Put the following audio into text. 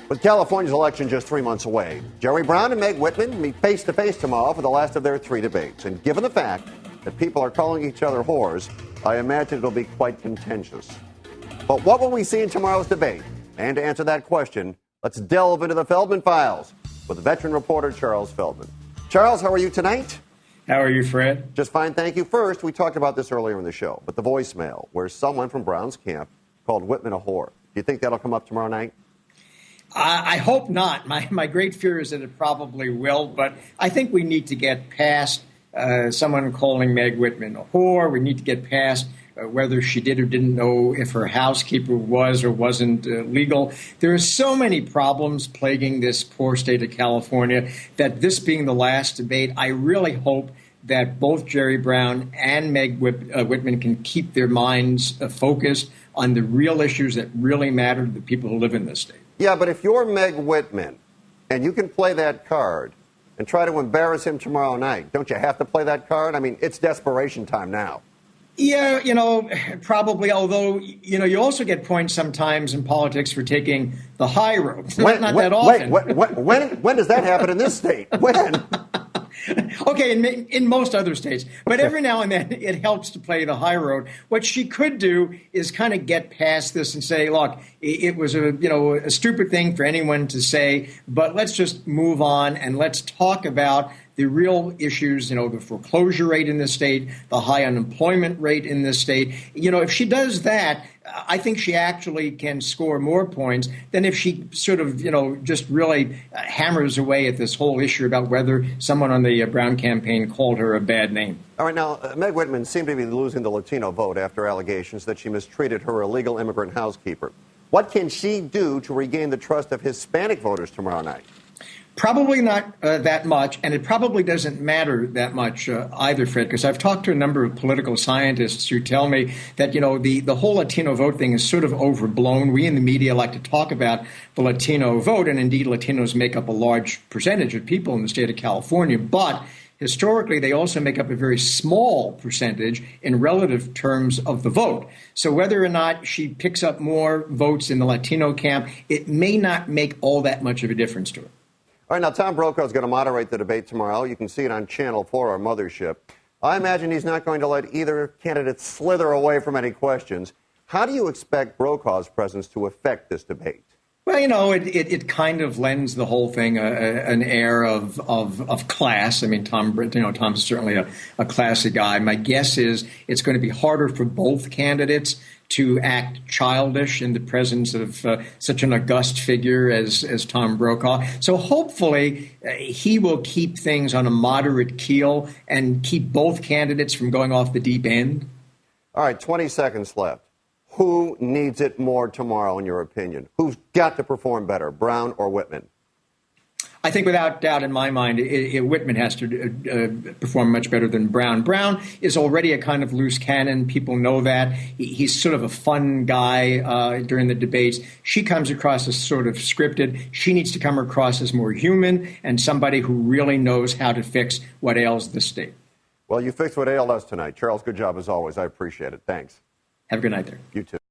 With California's election just 3 months away, Jerry Brown and Meg Whitman meet face-to-face tomorrow for the last of their 3 debates. And given the fact that people are calling each other whores, I imagine it'll be quite contentious. But what will we see in tomorrow's debate? And to answer that question, let's delve into the Feldman files with veteran reporter Charles Feldman. Charles, how are you tonight? How are you, Fred? Just fine, thank you. First, we talked about this earlier in the show, but the voicemail where someone from Brown's camp called Whitman a whore. Do you think that'll come up tomorrow night? I hope not. My great fear is that it probably will, but I think we need to get past someone calling Meg Whitman a whore. We need to get past whether she did or didn't know if her housekeeper was or wasn't legal. There are so many problems plaguing this poor state of California that this being the last debate, I really hope that both Jerry Brown and Meg Whitman can keep their minds focused on the real issues that really matter to the people who live in this state. Yeah, but if you're Meg Whitman and you can play that card and try to embarrass him tomorrow night, don't you have to play that card? I mean, it's desperation time now. Yeah, probably, although, you also get points sometimes in politics for taking the high road. Not that often. When does that happen in this state? When? Okay, in most other states. But every now and then it helps to play the high road. What she could do is kind of get past this and say, look, it was a stupid thing for anyone to say, but let's just move on and let's talk about the real issues, the foreclosure rate in this state, the high unemployment rate in this state. If she does that, I think she actually can score more points than if she sort of, just really hammers away at this whole issue about whether someone on the Brown campaign called her a bad name. All right, now, Meg Whitman seemed to be losing the Latino vote after allegations that she mistreated her illegal immigrant housekeeper. What can she do to regain the trust of Hispanic voters tomorrow night? Probably not that much, and it probably doesn't matter that much either, Fred, because I've talked to a number of political scientists who tell me that, the whole Latino vote thing is sort of overblown. We in the media like to talk about the Latino vote, and indeed Latinos make up a large percentage of people in the state of California, but historically, they also make up a very small percentage in relative terms of the vote. So whether or not she picks up more votes in the Latino camp, it may not make all that much of a difference to her. All right, now, Tom Brokaw is going to moderate the debate tomorrow. You can see it on Channel 4, our mothership. I imagine he's not going to let either candidate slither away from any questions. How do you expect Brokaw's presence to affect this debate? Well, it kind of lends the whole thing an air of class. I mean, Tom's certainly a classy guy. My guess is it's going to be harder for both candidates to act childish in the presence of such an august figure as Tom Brokaw. So hopefully he will keep things on a moderate keel and keep both candidates from going off the deep end. All right, 20 seconds left. Who needs it more tomorrow, in your opinion? Who's got to perform better, Brown or Whitman? I think without doubt in my mind, Whitman has to perform much better than Brown. Brown is already a kind of loose cannon. People know that. He's sort of a fun guy during the debates. She comes across as sort of scripted. She needs to come across as more human and somebody who really knows how to fix what ails the state. Well, you fixed what ailed us tonight. Charles, good job as always. I appreciate it. Thanks. Have a good night there. You too.